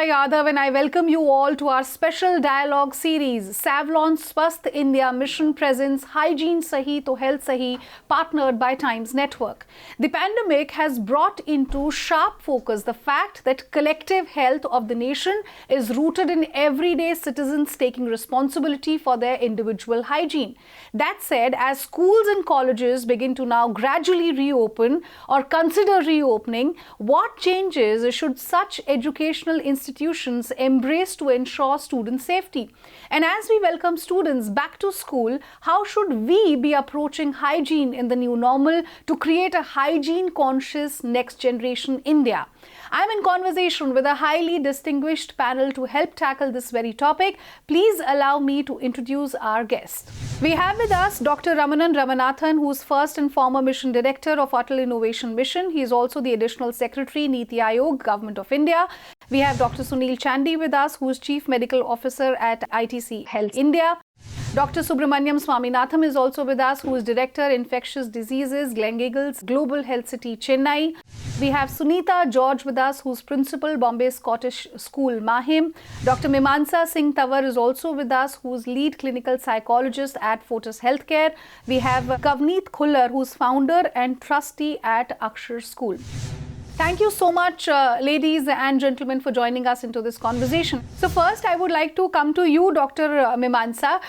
Yadav, and I welcome you all to our special dialogue series, Savlon Swasth India Mission presents Hygiene Sahi to Health Sahi, partnered by Times Network. The pandemic has brought into sharp focus the fact that collective health of the nation is rooted in everyday citizens taking responsibility for their individual hygiene. That said, as schools and colleges begin to now gradually reopen or consider reopening, what changes should such educational institutions embrace to ensure student safety? And as we welcome students back to school, how should we be approaching hygiene in the new normal to create a hygiene-conscious next generation India? I'm in conversation with a highly distinguished panel to help tackle this very topic. Please allow me to introduce our guest. We have with us Dr. Ramanan Ramanathan, who is first and former Mission Director of Atal Innovation Mission. He is also the Additional Secretary, Niti Aayog, Government of India. We have Dr. Sunil Chandy with us, who is Chief Medical Officer at ITC Health India. Dr. Subramaniam Swaminathan is also with us, who is Director, Infectious Diseases, Gleneagles, Global Health City, Chennai. We have Sunita George with us, who is Principal, Bombay Scottish School, Mahim. Dr. Mimamsa Singh Tawar is also with us, who is Lead Clinical Psychologist at Fortis Healthcare. We have Kavneet Khullar, who is Founder and Trustee at Akshar School. Thank you so much, ladies and gentlemen, for joining us into this conversation. So first, I would like to come to you, Dr. Mimamsa.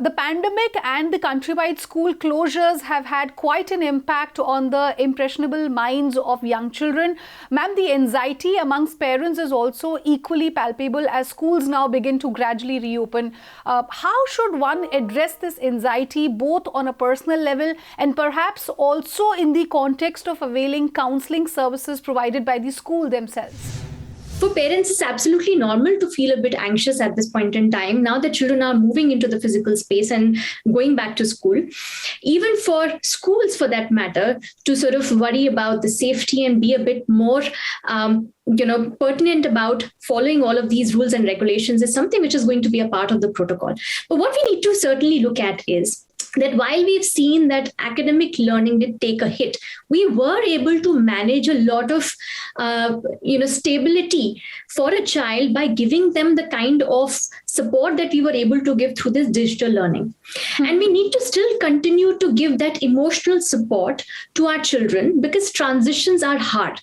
The pandemic and the countrywide school closures have had quite an impact on the impressionable minds of young children. Ma'am, the anxiety amongst parents is also equally palpable as schools now begin to gradually reopen. How should one address this anxiety both on a personal level and perhaps also in the context of availing counseling services provided by the school themselves? For parents, it's absolutely normal to feel a bit anxious at this point in time, now that children are moving into the physical space and going back to school. Even for schools, for that matter, to sort of worry about the safety and be a bit more pertinent about following all of these rules and regulations is something which is going to be a part of the protocol. But what we need to certainly look at is that while we've seen that academic learning did take a hit, we were able to manage a lot of, stability for a child by giving them the kind of support that we were able to give through this digital learning. And we need to still continue to give that emotional support to our children because transitions are hard.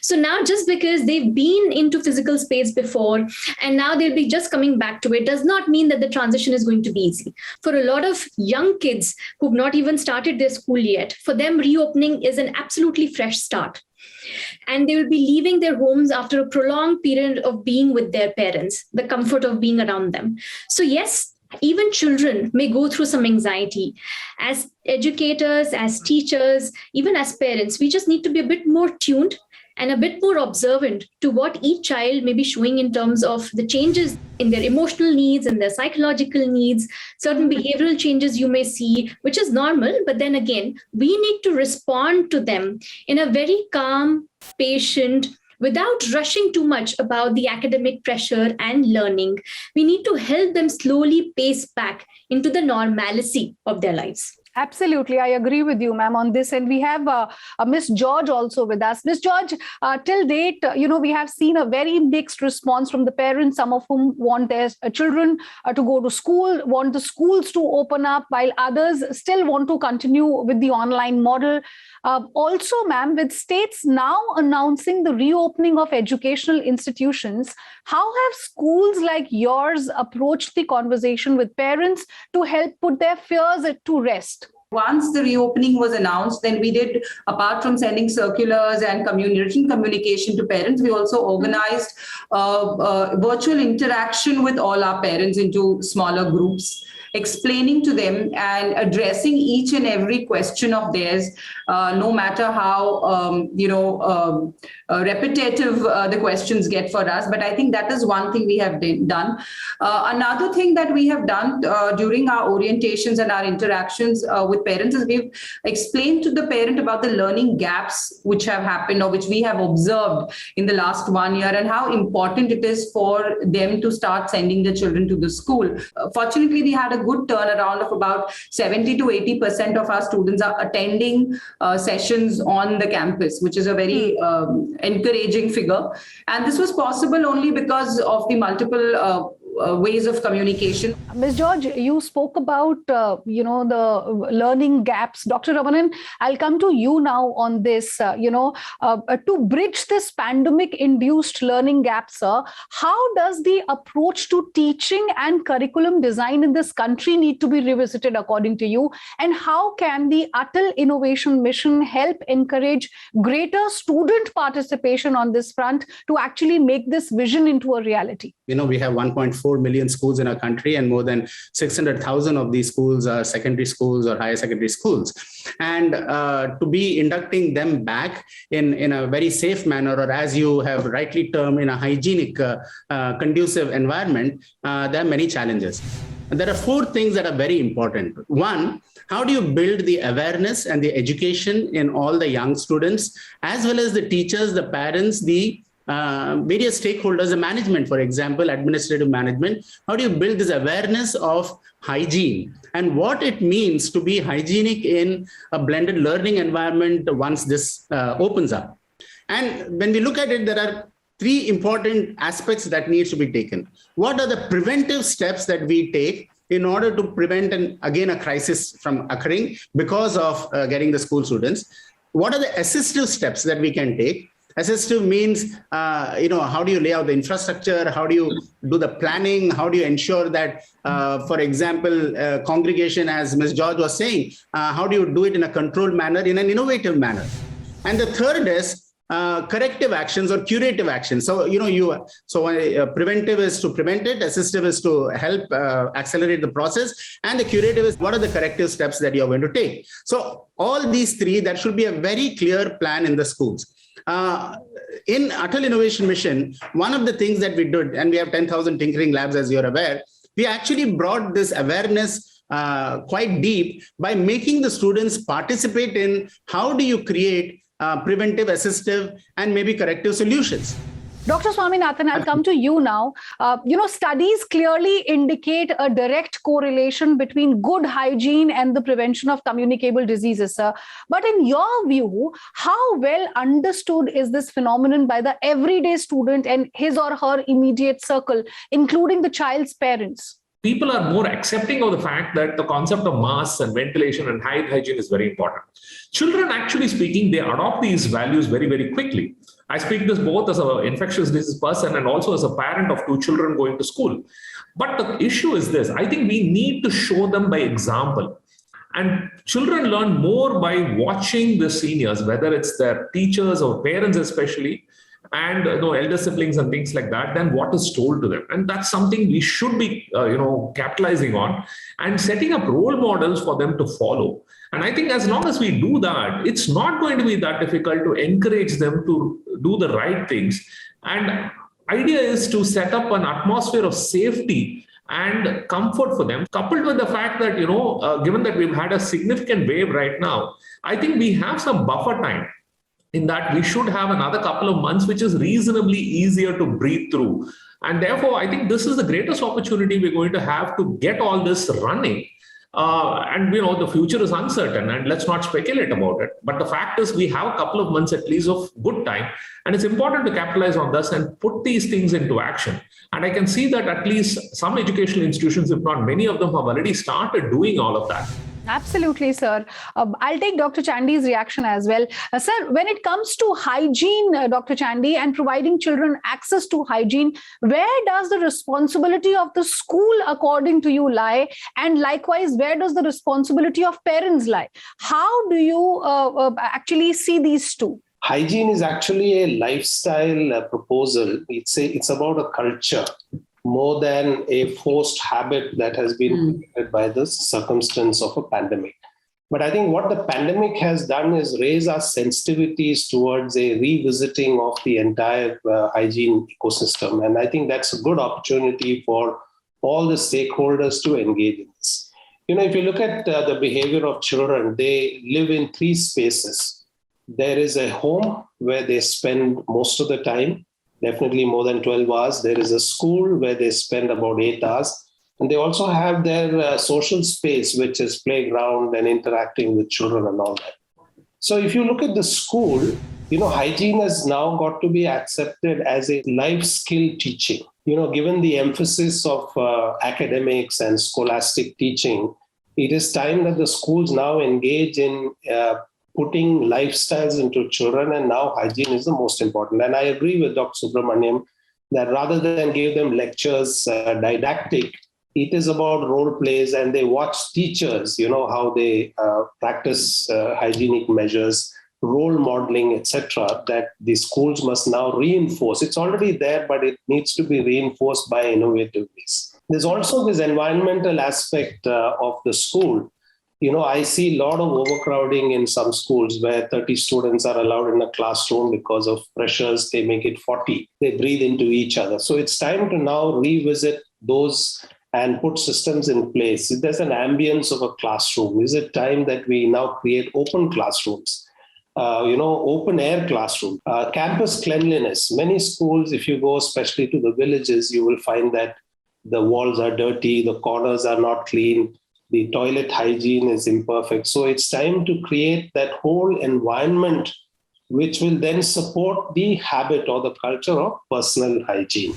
So now just because they've been into physical space before and now they'll be just coming back to it does not mean that the transition is going to be easy. For a lot of young kids who've not even started their school yet, for them reopening is an absolutely fresh start. And they will be leaving their homes after a prolonged period of being with their parents, the comfort of being around them. So yes, even children may go through some anxiety. As educators, as teachers, even as parents, we just need to be a bit more tuned and a bit more observant to what each child may be showing in terms of the changes in their emotional needs and their psychological needs, certain behavioral changes you may see, which is normal. But then again, we need to respond to them in a very calm, patient, without rushing too much about the academic pressure and learning. We need to help them slowly pace back into the normalcy of their lives. Absolutely. I agree with you, ma'am, on this. And we have Miss George also with us. Miss George, till date, we have seen a very mixed response from the parents, some of whom want their children to go to school, want the schools to open up, while others still want to continue with the online model. Also, ma'am, with states now announcing the reopening of educational institutions, how have schools like yours approached the conversation with parents to help put their fears to rest? Once the reopening was announced, then we did, apart from sending circulars and written communication to parents, we also organized virtual interaction with all our parents into smaller groups, explaining to them and addressing each and every question of theirs, no matter how repetitive the questions get for us. But I think that is one thing we have done. Another thing that we have done during our orientations and our interactions with parents is we've explained to the parent about the learning gaps which have happened or which we have observed in the last 1 year, and how important it is for them to start sending the children to the school. Fortunately, we had a good turnaround of about 70 to 80% of our students are attending sessions on the campus, which is a very encouraging figure. And this was possible only because of the multiple ways of communication. Ms. George, you spoke about, the learning gaps. Dr. Ramanan, I'll come to you now on this, to bridge this pandemic-induced learning gap, sir. How does the approach to teaching and curriculum design in this country need to be revisited according to you? And how can the Untitled Innovation Mission help encourage greater student participation on this front to actually make this vision into a reality? We have 1.4 million schools in our country, and more than 600,000 of these schools are secondary schools or higher secondary schools. And to be inducting them back in a very safe manner, or as you have rightly termed, in a hygienic, conducive environment, there are many challenges. And there are 4 things that are very important. One, how do you build the awareness and the education in all the young students, as well as the teachers, the parents, the various stakeholders, the management, for example, administrative management? How do you build this awareness of hygiene and what it means to be hygienic in a blended learning environment once this opens up? And when we look at it, there are 3 important aspects that needs to be taken. What are the preventive steps that we take in order to prevent, a crisis from occurring because of getting the school students? What are the assistive steps that we can take? Assistive means, how do you lay out the infrastructure? How do you do the planning? How do you ensure that, for example, congregation, as Ms. George was saying, how do you do it in a controlled manner, in an innovative manner? And the third is corrective actions or curative actions. So, preventive is to prevent it, assistive is to help accelerate the process, and the curative is what are the corrective steps that you're going to take. So all these 3, that should be a very clear plan in the schools. In Untitled Innovation Mission, one of the things that we did, and we have 10,000 tinkering labs, as you're aware, we actually brought this awareness quite deep by making the students participate in how do you create preventive, assistive, and maybe corrective solutions. Dr. Swaminathan, I'll come to you now. Studies clearly indicate a direct correlation between good hygiene and the prevention of communicable diseases, sir. But in your view, how well understood is this phenomenon by the everyday student and his or her immediate circle, including the child's parents? People are more accepting of the fact that the concept of masks and ventilation and hygiene is very important. Children, actually speaking, they adopt these values very, very quickly. I speak this both as an infectious disease person and also as a parent of 2 children going to school. But the issue is this: I think we need to show them by example. And children learn more by watching the seniors, whether it's their teachers or parents especially, and elder siblings and things like that, than what is told to them. And that's something we should be capitalizing on and setting up role models for them to follow. And I think as long as we do that, it's not going to be that difficult to encourage them to do the right things. And idea is to set up an atmosphere of safety and comfort for them, coupled with the fact that, given that we've had a significant wave right now, I think we have some buffer time in that we should have another couple of months, which is reasonably easier to breathe through. And therefore, I think this is the greatest opportunity we're going to have to get all this running. And the future is uncertain, and let's not speculate about it. But the fact is, we have a couple of months at least of good time, and it's important to capitalize on this and put these things into action. And I can see that at least some educational institutions, if not many of them, have already started doing all of that. Absolutely, sir. I'll take Dr. Chandy's reaction as well. Sir, when it comes to hygiene, Dr. Chandy, and providing children access to hygiene, where does the responsibility of the school, according to you, lie? And likewise, where does the responsibility of parents lie? How do you actually see these two? Hygiene is actually a lifestyle proposal. It's about a culture more than a forced habit that has been created by the circumstance of a pandemic. But I think what the pandemic has done is raise our sensitivities towards a revisiting of the entire hygiene ecosystem. And I think that's a good opportunity for all the stakeholders to engage in this. If you look at the behavior of children, they live in three spaces. There is a home where they spend most of the time, definitely more than 12 hours. There is a school where they spend about 8 hours. And they also have their social space, which is playground and interacting with children and all that. So if you look at the school, hygiene has now got to be accepted as a life skill teaching. Given the emphasis of academics and scholastic teaching, it is time that the schools now engage in putting lifestyles into children, and now hygiene is the most important. And I agree with Dr. Subramaniam that rather than give them lectures, didactic, it is about role plays, and they watch teachers, how they practice hygienic measures, role modeling, etc., that the schools must now reinforce. It's already there, but it needs to be reinforced by innovative ways. There's also this environmental aspect of the school. I see a lot of overcrowding in some schools where 30 students are allowed in a classroom because of pressures. They make it 40. They breathe into each other. So it's time to now revisit those and put systems in place. If there's an ambience of a classroom, is it time that we now create open classrooms? Open air classroom, campus cleanliness. Many schools, if you go especially to the villages, you will find that the walls are dirty, the corners are not clean, the toilet hygiene is imperfect. So it's time to create that whole environment which will then support the habit or the culture of personal hygiene.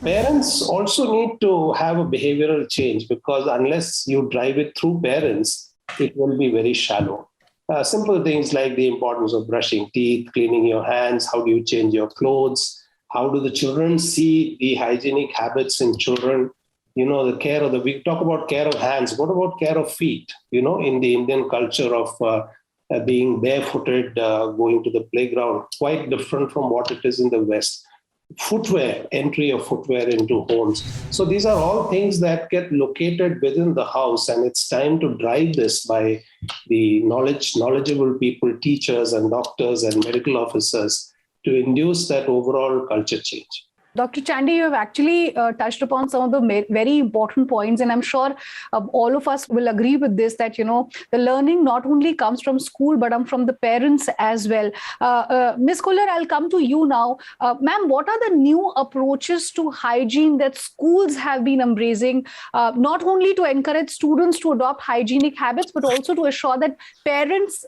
Parents also need to have a behavioral change, because unless you drive it through parents, it will be very shallow. Simple things like the importance of brushing teeth, cleaning your hands, how do you change your clothes, how do the children see the hygienic habits in children, the care of we talk about care of hands, what about care of feet? In the Indian culture of being barefooted, going to the playground, quite different from what it is in the West. Footwear, entry of footwear into homes. So these are all things that get located within the house, and it's time to drive this by the knowledgeable people, teachers and doctors and medical officers, to induce that overall culture change. Dr. Chandy, you have actually touched upon some of the very important points, and I'm sure all of us will agree with this, that, the learning not only comes from school, but from the parents as well. Ms. Kuller, I'll come to you now. Ma'am, what are the new approaches to hygiene that schools have been embracing, not only to encourage students to adopt hygienic habits, but also to assure that parents,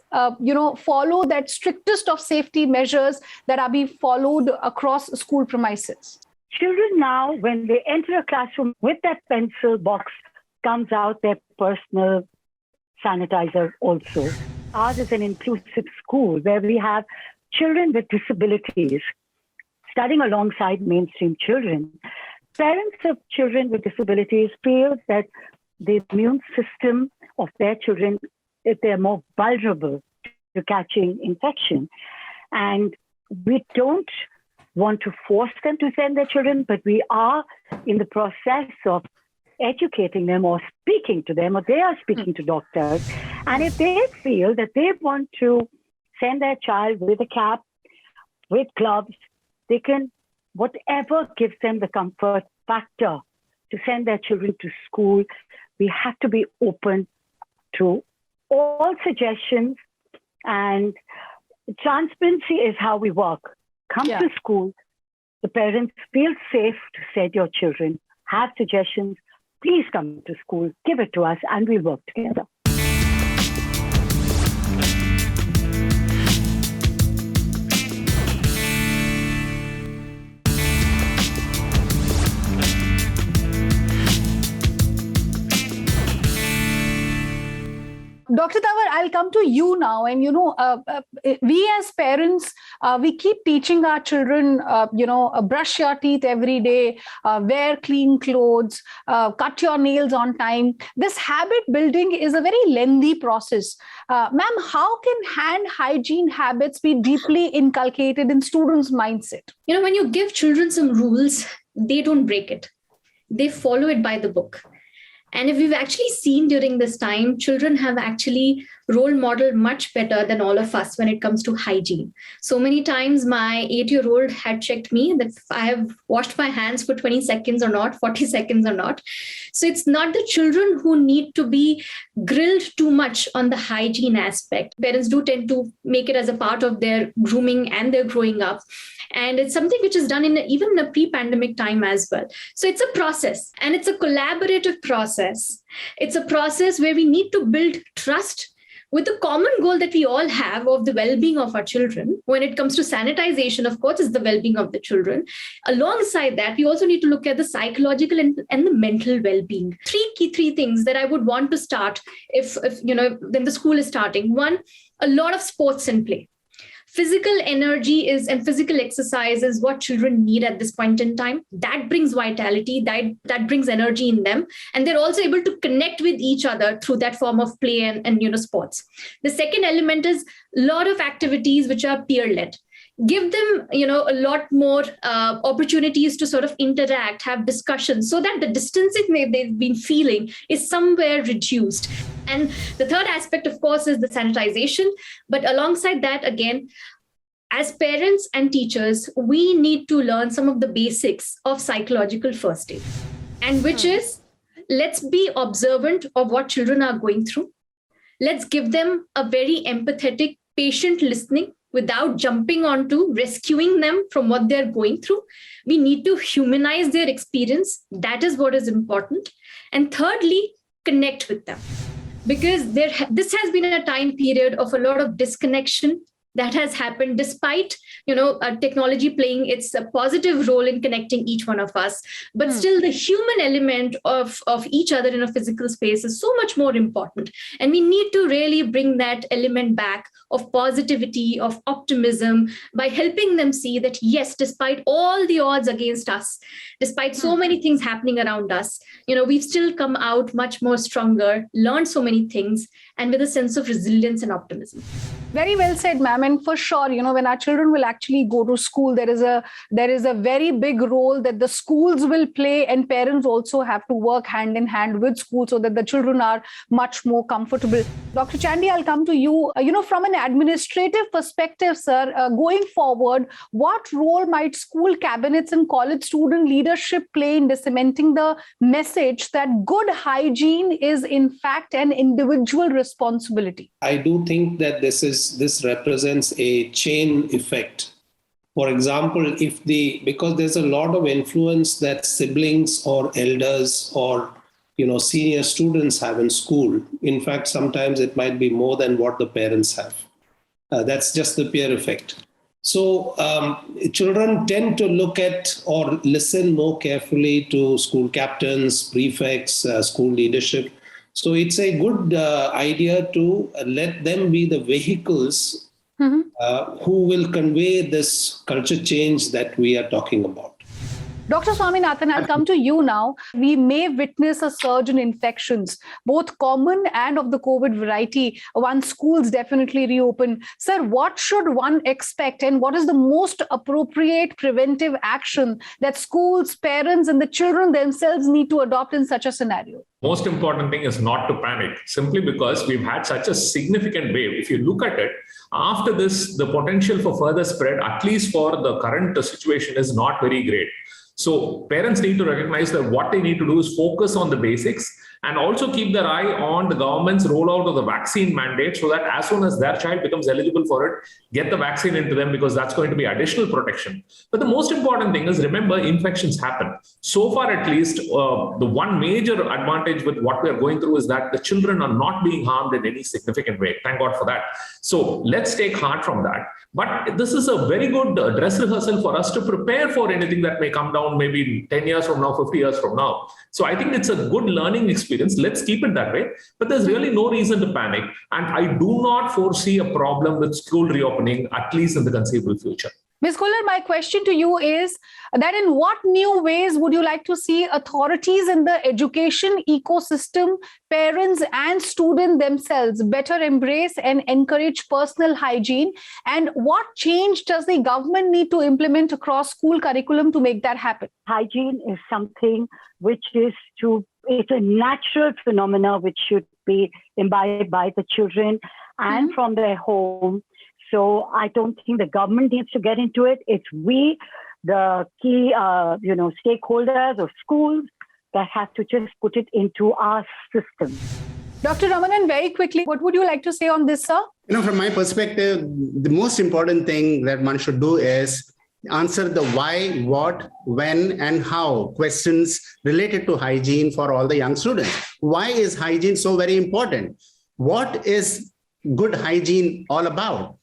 follow that strictest of safety measures that are being followed across school premises? Children now, when they enter a classroom, with that pencil box comes out their personal sanitizer also. Ours is an inclusive school where we have children with disabilities studying alongside mainstream children. Parents of children with disabilities feel that the immune system of their children, they're more vulnerable to catching infection. And we don't want to force them to send their children, but we are in the process of educating them or speaking to them, or they are speaking to doctors. And if they feel that they want to send their child with a cap, with gloves, they can, whatever gives them the comfort factor to send their children to school. We have to be open to all suggestions, and transparency is how we work. Come to school. The parents feel safe to send your children. Have suggestions. Please come to school. Give it to us, and we work together. Dr. Tawar, I'll come to you now. And, we as parents, we keep teaching our children, brush your teeth every day, wear clean clothes, cut your nails on time. This habit building is a very lengthy process. Ma'am, how can hand hygiene habits be deeply inculcated in students' mindset? When you give children some rules, they don't break it. They follow it by the book. And if we've actually seen during this time, children have actually role modeled much better than all of us when it comes to hygiene. So many times my 8-year-old had checked me that if I have washed my hands for 20 seconds or not, 40 seconds or not. So it's not the children who need to be grilled too much on the hygiene aspect. Parents do tend to make it as a part of their grooming and their growing up. And it's something which is done even in a pre-pandemic time as well. So it's a process, and it's a collaborative process. It's a process where we need to build trust with the common goal that we all have of the well-being of our children. When it comes to sanitization, of course, it's the well-being of the children. Alongside that, we also need to look at the psychological and the mental well-being. Three things that I would want to start if when the school is starting. One, a lot of sports in play. Physical energy and physical exercise is what children need at this point in time. That brings vitality, that brings energy in them. And they're also able to connect with each other through that form of play and sports. The second element is a lot of activities which are peer-led. Give them, a lot more opportunities to sort of interact, have discussions, so that the distance they've been feeling is somewhere reduced. And the third aspect, of course, is the sanitization. But alongside that, again, as parents and teachers, we need to learn some of the basics of psychological first aid. And which is, let's be observant of what children are going through. Let's give them a very empathetic, patient listening without jumping onto rescuing them from what they're going through. We need to humanize their experience. That is what is important. And thirdly, connect with them. Because this has been a time period of a lot of disconnection that has happened despite, technology playing its positive role in connecting each one of us. But still the human element of each other in a physical space is so much more important. And we need to really bring that element back of positivity, of optimism, by helping them see that, yes, despite all the odds against us, despite so many things happening around us, we've still come out much more stronger, learned so many things, and with a sense of resilience and optimism. Very well said, ma'am. And for sure, when our children will actually go to school, there is a very big role that the schools will play, and parents also have to work hand in hand with school so that the children are much more comfortable. Dr. Chandy, I'll come to you. From an administrative perspective, sir, going forward, what role might school cabinets and college student leadership play in disseminating the message that good hygiene is in fact an individual responsibility? I do think that this represents a chain effect. For example, because there's a lot of influence that siblings or elders or senior students have in school. In fact, sometimes it might be more than what the parents have. That's just the peer effect. So children tend to look at or listen more carefully to school captains, prefects, school leadership. So it's a good idea to let them be the vehicles who will convey this culture change that we are talking about. Dr. Swaminathan, I'll come to you now. We may witness a surge in infections, both common and of the COVID variety, once schools definitely reopen. Sir, what should one expect, and what is the most appropriate preventive action that schools, parents, and the children themselves need to adopt in such a scenario? Most important thing is not to panic, simply because we've had such a significant wave. If you look at it, after this, the potential for further spread, at least for the current situation, is not very great. So parents need to recognize that what they need to do is focus on the basics and also keep their eye on the government's rollout of the vaccine mandate, so that as soon as their child becomes eligible for it, get the vaccine into them, because that's going to be additional protection. But the most important thing is, remember, infections happen. So far, at least, the one major advantage with what we are going through is that the children are not being harmed in any significant way. Thank God for that. So let's take heart from that. But this is a very good dress rehearsal for us to prepare for anything that may come down maybe 10 years from now, 50 years from now. So I think it's a good learning experience. Let's keep it that way. But there's really no reason to panic. And I do not foresee a problem with school reopening, at least in the conceivable future. Ms. Khullar, my question to you is that in what new ways would you like to see authorities in the education ecosystem, parents and students themselves better embrace and encourage personal hygiene? And what change does the government need to implement across school curriculum to make that happen? Hygiene is something which it's a natural phenomena which should be imbibed by the children and from their home. So I don't think the government needs to get into it. It's we, the key, stakeholders of schools, that have to just put it into our system. Dr. Ramanan, very quickly, what would you like to say on this, sir? From my perspective, the most important thing that one should do is answer the why, what, when, and how questions related to hygiene for all the young students. Why is hygiene so very important? What is good hygiene all about?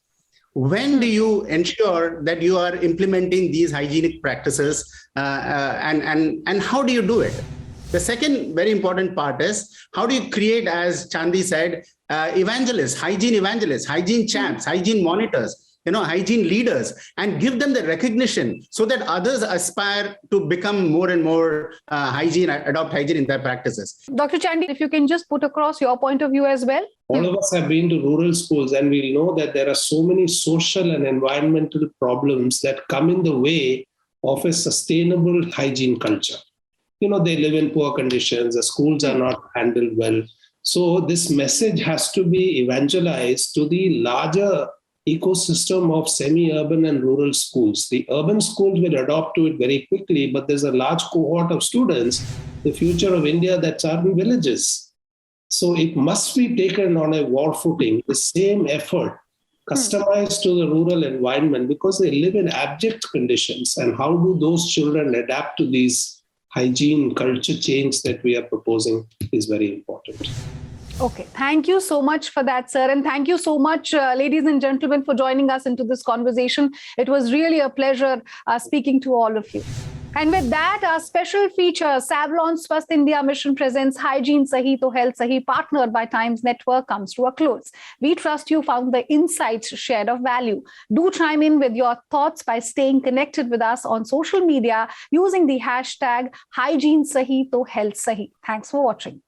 When do you ensure that you are implementing these hygienic practices and how do you do it? The second very important part is how do you create, as Chandi said, evangelists, hygiene champs, hygiene monitors, hygiene leaders, and give them the recognition so that others aspire to become more and more adopt hygiene in their practices. Dr. Chandi, if you can just put across your point of view as well. All of us have been to rural schools and we know that there are so many social and environmental problems that come in the way of a sustainable hygiene culture. They live in poor conditions, the schools are not handled well. So this message has to be evangelized to the larger ecosystem of semi-urban and rural schools. The urban schools will adopt to it very quickly, but there's a large cohort of students, the future of India, that are in villages. So it must be taken on a war footing, the same effort, customized to the rural environment, because they live in abject conditions. And how do those children adapt to these hygiene culture change that we are proposing is very important. Okay, thank you so much for that, sir. And thank you so much, ladies and gentlemen, for joining us into this conversation. It was really a pleasure speaking to all of you. And with that, our special feature, Savlon Swasth India Mission presents Hygiene Sahi to Health Sahi, partnered by Times Network, comes to a close. We trust you found the insights shared of value. Do chime in with your thoughts by staying connected with us on social media using the hashtag Hygiene Sahi to Health Sahi. Thanks for watching.